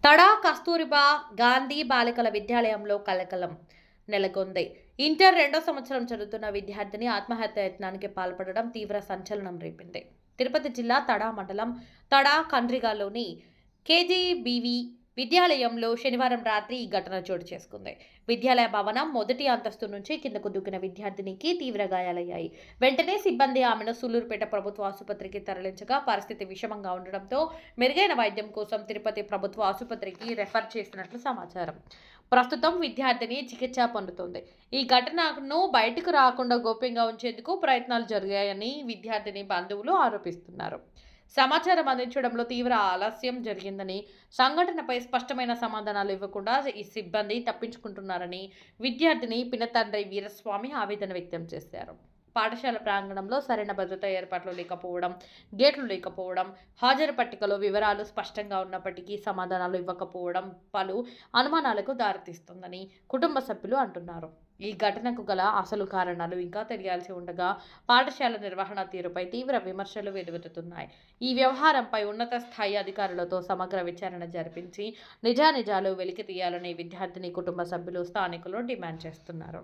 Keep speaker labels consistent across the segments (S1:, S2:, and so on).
S1: తడా కస్తూరిబా గాంధీ బాలికల విద్యాలయంలో కలకలం నెలకొంది. ఇంటర్ 2వ సంవత్సరం చదువుతున్న విద్యార్థిని ఆత్మహత్య యత్నానికి పాల్పడడం తీవ్ర సంచలనం రేపింది. తిరుపతి జిల్లా తడా మండలం తడా కండ్రిగాలోని కేజీబీవీ విద్యాలయంలో శనివారం రాత్రి ఈ ఘటన చోటు చేసుకుంది. విద్యాలయ భవనం మొదటి అంతస్తు నుంచి కిందకు దూకిన విద్యార్థినికి తీవ్ర గాయాలయ్యాయి. వెంటనే సిబ్బంది ఆమెను సూళ్లూరుపేట ప్రభుత్వ ఆసుపత్రికి తరలించగా పరిస్థితి విషమంగా ఉండడంతో మెరుగైన వైద్యం కోసం తిరుపతి ప్రభుత్వ ఆసుపత్రికి రెఫర్ చేసినట్లు సమాచారం. ప్రస్తుతం విద్యార్థిని చికిత్స పొందుతోంది. ఈ ఘటనను బయటకు రాకుండా గోప్యంగా ఉంచేందుకు ప్రయత్నాలు జరిగాయని విద్యార్థిని బంధువులు ఆరోపిస్తున్నారు. సమాచారం అందించడంలో తీవ్ర ఆలస్యం జరిగిందని, సంఘటనపై స్పష్టమైన సమాధానాలు ఇవ్వకుండా ఈ సిబ్బంది తప్పించుకుంటున్నారని విద్యార్థిని పినతండ్రి వీరస్వామి ఆవేదన వ్యక్తం చేశారు. పాఠశాల ప్రాంగణంలో సరైన భద్రతా ఏర్పాట్లు లేకపోవడం, గేట్లు లేకపోవడం, హాజరు పట్టికలో వివరాలు స్పష్టంగా ఉన్నప్పటికీ సమాధానాలు ఇవ్వకపోవడం పలు అనుమానాలకు దారితీస్తుందని కుటుంబ సభ్యులు అంటున్నారు. ఈ ఘటనకు గల అసలు కారణాలు ఇంకా తెలియాల్సి ఉండగా పాఠశాల నిర్వహణ తీరుపై తీవ్ర విమర్శలు వెలువెత్తుతున్నాయి. ఈ వ్యవహారంపై ఉన్నత స్థాయి అధికారులతో సమగ్ర విచారణ జరిపించి నిజానిజాలు వెలికి తీయాలని విద్యార్థిని కుటుంబ సభ్యులు, స్థానికులు డిమాండ్ చేస్తున్నారు.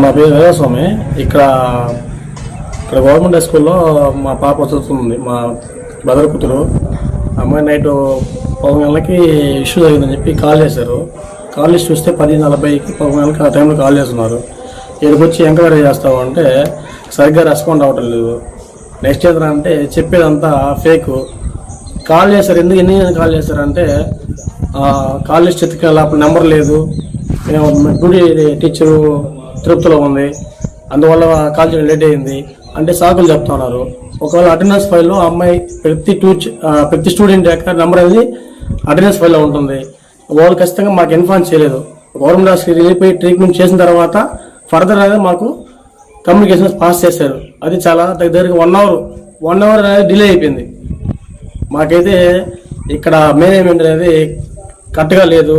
S2: నా పేరు వీరస్వామి. ఇక్కడ గవర్నమెంట్ హై స్కూల్లో మా పాప చదువుతుంది. మా బ్రదర్ కూతురు అమ్మాయి నైట్ 11 గంటలకి ఇష్యూ జరిగిందని చెప్పి కాల్ చేశారు. కాల్ లిస్ట్ చూస్తే 10:40కి 11 గంటలకి ఆ టైంలో కాల్ చేస్తున్నారు. ఇక్కడికి వచ్చి ఎంక్వైరీ చేస్తావు అంటే సరిగ్గా రెస్పాండ్ అవ్వటం లేదు. నెక్స్ట్ ఏంటంటే చెప్పేదంతా ఫేక్. కాల్ చేశారు, ఎన్ని కాల్ చేశారంటే కాల్ లిస్ట్ ఎత్తుకెళ్ళి అప్పుడు నెంబర్ లేదు, మేము డ్యూటీ టీచరు తిరుపతిలో ఉంది, అందువల్ల కాల్ చేయడం లేట్ అయింది అంటే సాకులు చెప్తా ఉన్నారు. ఒకవేళ అటెండెన్స్ ఫైల్లో అమ్మాయి ప్రతి స్టూడెంట్ యొక్క నెంబర్ అనేది అటెండెన్స్ ఫైల్లో ఉంటుంది. వాళ్ళు ఖచ్చితంగా మాకు ఇన్ఫార్మ్ చేయలేదు. గవర్నమెంట్ హాస్పిటల్కి వెళ్ళిపోయి ట్రీట్మెంట్ చేసిన తర్వాత ఫర్దర్ అనేది మాకు కమ్యూనికేషన్స్ పాస్ చేశారు. అది చాలా దగ్గరగా 1 అవర్ అనేది డిలే అయిపోయింది. మాకైతే ఇక్కడ మేనేజ్మెంట్ అనేది కరెక్ట్గా లేదు.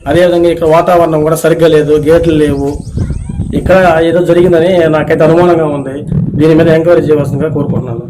S2: అదేవిధంగా ఇక్కడ వాతావరణం కూడా సరిగ్గా లేదు, గేట్లు లేవు. ఇక్కడ ఏదో జరిగిందని నాకైతే అనుమానంగా ఉంది. దీని మీద ఎంక్వైరీ చేయవలసిందిగా కోరుకుంటున్నాను.